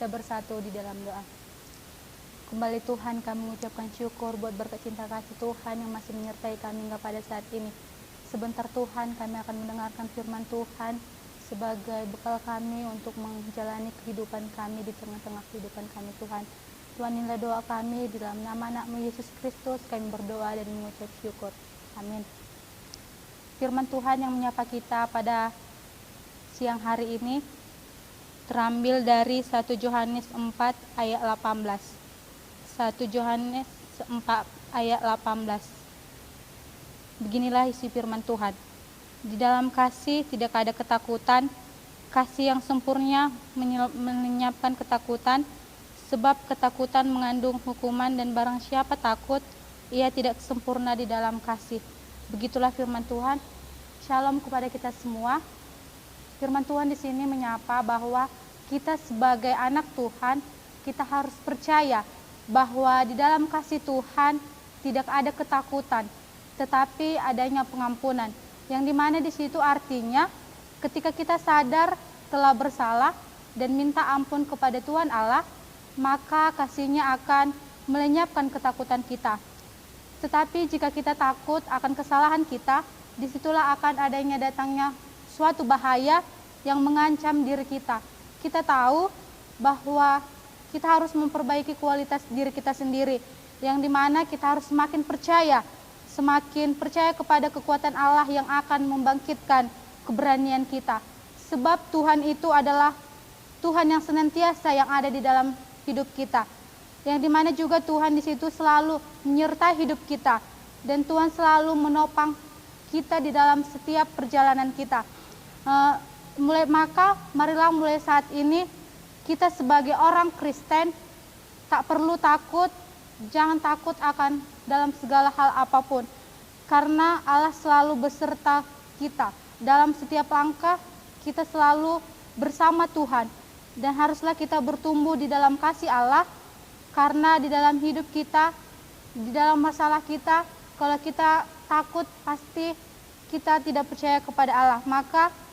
Kita bersatu di dalam doa. Kembali Tuhan, kami mengucapkan syukur buat berkat cinta kasih Tuhan yang masih menyertai kami hingga pada saat ini. Sebentar Tuhan, kami akan mendengarkan firman Tuhan sebagai bekal kami untuk menjalani kehidupan kami di tengah-tengah kehidupan kami Tuhan. Tuhan, inilah doa kami, di dalam nama anak-Mu Yesus Kristus kami berdoa dan mengucap syukur. Amin. Firman Tuhan yang menyapa kita pada siang hari ini terambil dari 1 Yohanes 4 ayat 18. 1 Yohanes 4 ayat 18. Beginilah isi firman Tuhan. Di dalam kasih tidak ada ketakutan, kasih yang sempurna melenyapkan ketakutan, sebab ketakutan mengandung hukuman dan barang siapa takut, ia tidak sempurna di dalam kasih. Begitulah firman Tuhan. Shalom kepada kita semua. Firman Tuhan di sini menyapa bahwa kita sebagai anak Tuhan, kita harus percaya bahwa di dalam kasih Tuhan tidak ada ketakutan, tetapi adanya pengampunan. Yang dimana di situ artinya ketika kita sadar telah bersalah dan minta ampun kepada Tuhan Allah, maka kasih-Nya akan melenyapkan ketakutan kita. Tetapi jika kita takut akan kesalahan kita, disitulah akan adanya datangnya suatu bahaya yang mengancam diri kita. Kita tahu bahwa kita harus memperbaiki kualitas diri kita sendiri, yang dimana kita harus semakin percaya kepada kekuatan Allah yang akan membangkitkan keberanian kita. Sebab Tuhan itu adalah Tuhan yang senantiasa yang ada di dalam hidup kita, yang dimana juga Tuhan di situ selalu menyertai hidup kita, dan Tuhan selalu menopang kita di dalam setiap perjalanan kita. Marilah mulai saat ini kita sebagai orang Kristen tak perlu takut, jangan takut akan dalam segala hal apapun, karena Allah selalu beserta kita. Dalam setiap langkah kita selalu bersama Tuhan, dan haruslah kita bertumbuh di dalam kasih Allah, karena di dalam hidup kita, di dalam masalah kita, kalau kita takut pasti kita tidak percaya kepada Allah. Maka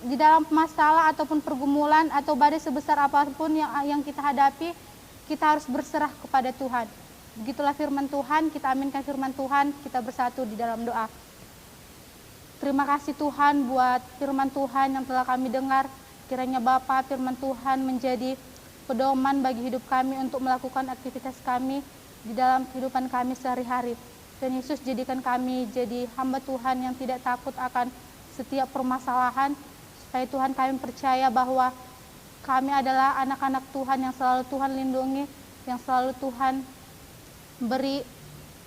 di dalam masalah ataupun pergumulan atau badai sebesar apapun yang kita hadapi, kita harus berserah kepada Tuhan. Begitulah firman Tuhan. Kita aminkan firman Tuhan, kita bersatu di dalam doa. Terima kasih Tuhan buat firman Tuhan yang telah kami dengar. Kiranya Bapa, firman Tuhan menjadi pedoman bagi hidup kami untuk melakukan aktivitas kami di dalam kehidupan kami sehari-hari. Dan Yesus, jadikan kami jadi hamba Tuhan yang tidak takut akan setiap permasalahan, supaya Tuhan kami percaya bahwa kami adalah anak-anak Tuhan yang selalu Tuhan lindungi, yang selalu Tuhan beri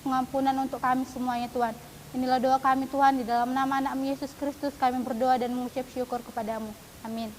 pengampunan untuk kami semuanya Tuhan. Inilah doa kami Tuhan, di dalam nama anak-Mu Yesus Kristus kami berdoa dan mengucap syukur kepadamu. Amin.